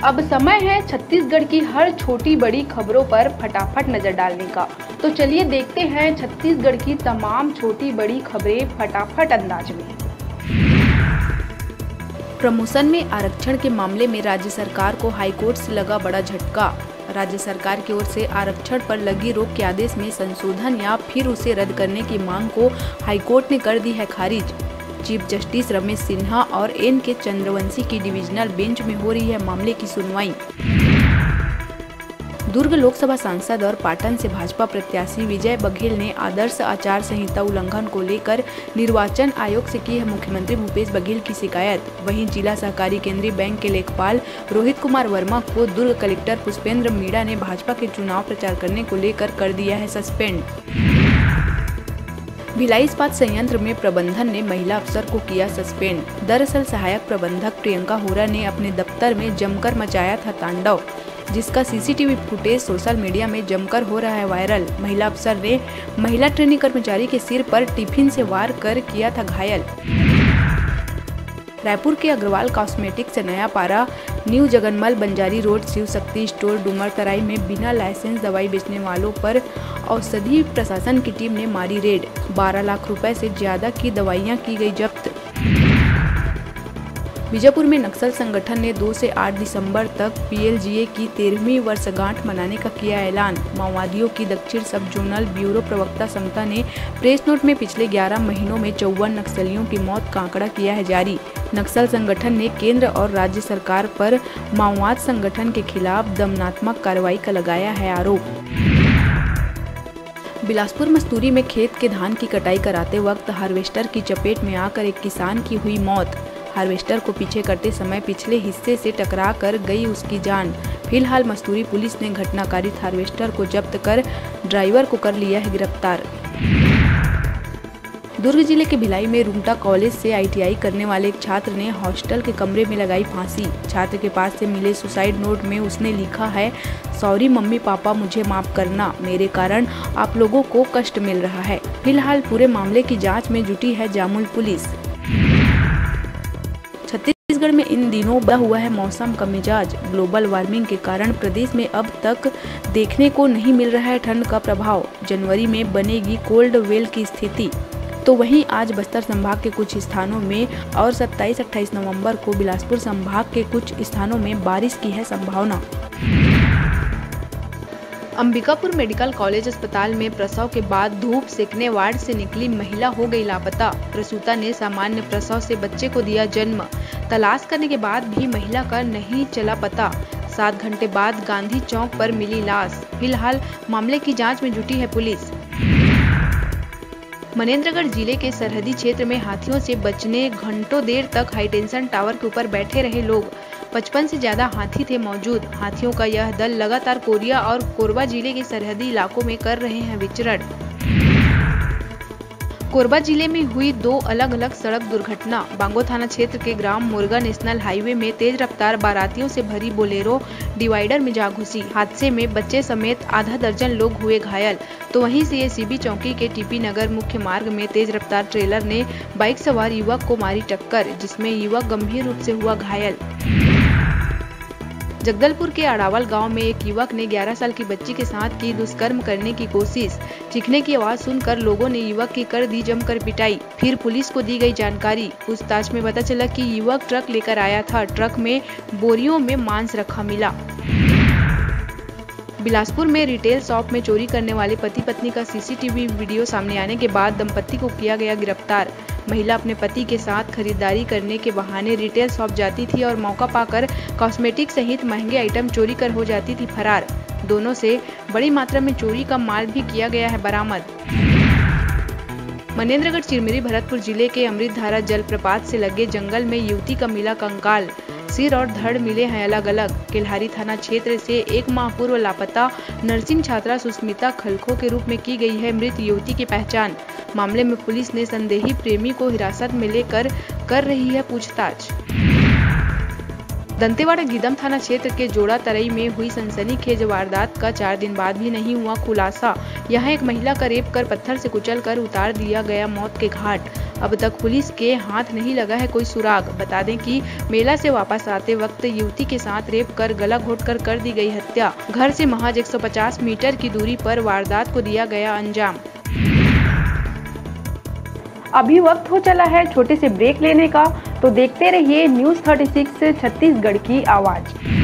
अब समय है छत्तीसगढ़ की हर छोटी बड़ी खबरों पर फटाफट नजर डालने का। तो चलिए देखते हैं छत्तीसगढ़ की तमाम छोटी बड़ी खबरें फटाफट अंदाज में। प्रमोशन में आरक्षण के मामले में राज्य सरकार को हाईकोर्ट से लगा बड़ा झटका। राज्य सरकार की ओर से आरक्षण पर लगी रोक के आदेश में संशोधन या फिर उसे रद्द करने की मांग को हाईकोर्ट ने कर दी है खारिज। चीफ जस्टिस रमेश सिन्हा और एन के चंद्रवंशी की डिविजनल बेंच में हो रही है मामले की सुनवाई। दुर्ग लोकसभा सांसद और पाटन से भाजपा प्रत्याशी विजय बघेल ने आदर्श आचार संहिता उल्लंघन को लेकर निर्वाचन आयोग से की है मुख्यमंत्री भूपेश बघेल की शिकायत। वहीं जिला सहकारी केंद्रीय बैंक के लेखपाल रोहित कुमार वर्मा को दुर्ग कलेक्टर पुष्पेंद्र मीणा ने भाजपा के चुनाव प्रचार करने को लेकर कर दिया है सस्पेंड। भिलाई इस्पात संयंत्र में प्रबंधन ने महिला अफसर को किया सस्पेंड। दरअसल सहायक प्रबंधक प्रियंका होरा ने अपने दफ्तर में जमकर मचाया था तांडव, जिसका सीसीटीवी फुटेज सोशल मीडिया में जमकर हो रहा है वायरल। महिला अफसर ने महिला ट्रेनिंग कर्मचारी के सिर पर टिफिन से वार कर किया था घायल। रायपुर के अग्रवाल कॉस्मेटिक से नया पारा new जगनमल Banjari road Shiv Shakti store doomer तराई में बिना लाइसेंस दवाई बेचने वालों पर औषधि प्रशासन की टीम ने मारी रेड। 12 लाख रुपए से ज्यादा की दवाइयां की गई जब्त। बीजापुर में नक्सल संगठन ने 2 से 8 दिसंबर तक पीएलजीए की 13वीं वर्षगांठ मनाने का किया ऐलान। माओवादियों की दक्षिण सब जोनल ब्यूरो प्रवक्ता समता ने प्रेस नोट में पिछले 11 महीनों में 54 नक्सलियों की मौत का आंकड़ा किया है जारी। नक्सल संगठन ने केंद्र और राज्य सरकार पर माओवाद संगठन के खिलाफ दमनात्मक कार्रवाई का लगाया है आरोप। बिलासपुर मस्तूरी में खेत के धान की कटाई कराते वक्त हार्वेस्टर की चपेट में आकर एक किसान की हुई मौत। हार्वेस्टर को पीछे करते समय पिछले हिस्से से टकरा कर गई उसकी जान। फिलहाल मस्तूरी पुलिस ने घटनाकारित हार्वेस्टर को जब्त कर ड्राइवर को कर लिया है गिरफ्तार। दुर्ग जिले के भिलाई में रूंगटा कॉलेज से आईटीआई करने वाले एक छात्र ने हॉस्टल के कमरे में लगाई फांसी। छात्र के पास से मिले सुसाइड नोट में उसने लिखा है, सॉरी मम्मी पापा मुझे माफ करना, मेरे कारण आप लोगों को कष्ट मिल रहा है। फिलहाल पूरे मामले की जांच में जुटी है जामुल पुलिस। छत्तीसगढ़ में इन दिनों बदला हुआ है मौसम का मिजाज। ग्लोबल वार्मिंग के कारण प्रदेश में अब तक देखने को नहीं मिल रहा है ठंड का प्रभाव। जनवरी में बनेगी कोल्ड वेल की स्थिति। तो वहीं आज बस्तर संभाग के कुछ स्थानों में और 27-28 नवंबर को बिलासपुर संभाग के कुछ स्थानों में बारिश की है संभावना। अंबिकापुर मेडिकल कॉलेज अस्पताल में प्रसव के बाद धूप सेकने वार्ड से निकली महिला हो गई लापता। प्रसूता ने सामान्य प्रसव से बच्चे को दिया जन्म। तलाश करने के बाद भी महिला का नहीं चला पता। 7 घंटे बाद गांधी चौक पर मिली लाश। फिलहाल मामले की जांच में जुटी है पुलिस। मनेंद्रगढ़ जिले के सरहदी क्षेत्र में हाथियों से बचने घंटों देर तक हाईटेंशन टावर के ऊपर बैठे रहे लोग। 55 से ज्यादा हाथी थे मौजूद। हाथियों का यह दल लगातार कोरिया और कोरबा जिले के सरहदी इलाकों में कर रहे हैं विचरण। कोरबा जिले में हुई 2 अलग अलग सड़क दुर्घटना। बांगो थाना क्षेत्र के ग्राम मुर्गा नेशनल हाईवे में तेज रफ्तार बारातियों से भरी बोलेरो डिवाइडर में जा घुसी। हादसे में बच्चे समेत आधा दर्जन लोग हुए घायल। तो वहीं से सीबी चौकी के टीपी नगर मुख्य मार्ग में तेज रफ्तार ट्रेलर ने बाइक सवार युवक को मारी टक्कर, जिसमें युवक गंभीर रूप से हुआ घायल। जगदलपुर के अड़ावल गांव में एक युवक ने 11 साल की बच्ची के साथ की दुष्कर्म करने की कोशिश। चीखने की आवाज सुनकर लोगों ने युवक की कर दी जमकर पिटाई। फिर पुलिस को दी गई जानकारी। पूछताछ में पता चला कि युवक ट्रक लेकर आया था। ट्रक में बोरियों में मांस रखा मिला। बिलासपुर में रिटेल शॉप में चोरी करने वाले पति पत्नी का सीसीटीवी वीडियो सामने आने के बाद दंपति को किया गया गिरफ्तार। महिला अपने पति के साथ खरीदारी करने के बहाने रिटेल शॉप जाती थी और मौका पाकर कॉस्मेटिक सहित महंगे आइटम चोरी कर हो जाती थी फरार। दोनों से बड़ी मात्रा में चोरी का माल भी किया गया है बरामद। मनेंद्रगढ़ चिरमिरी भरतपुर जिले के अमृतधारा जलप्रपात से लगे जंगल में युवती का मिला कंकाल। सिर और धड़ मिले हैं अलग अलग। केल्हारी थाना क्षेत्र से 1 माह पूर्व लापता नर्सिंग छात्रा सुस्मिता खलखो के रूप में की गई है मृत युवती की पहचान। मामले में पुलिस ने संदेही प्रेमी को हिरासत में लेकर कर रही है पूछताछ। दंतेवाड़ा गीदम थाना क्षेत्र के जोड़ा तरई में हुई सनसनीखेज वारदात का 4 दिन बाद भी नहीं हुआ खुलासा। यहाँ एक महिला का रेप कर पत्थर से कुचल कर उतार दिया गया मौत के घाट। अब तक पुलिस के हाथ नहीं लगा है कोई सुराग। बता दें कि मेला से वापस आते वक्त युवती के साथ रेप कर गला घोटकर कर दी गई हत्या। घर से महज 150 मीटर की दूरी पर वारदात को दिया गया अंजाम। अभी वक्त हो चला है छोटे से ब्रेक लेने का, तो देखते रहिए न्यूज़ 36 छत्तीसगढ़ की आवाज।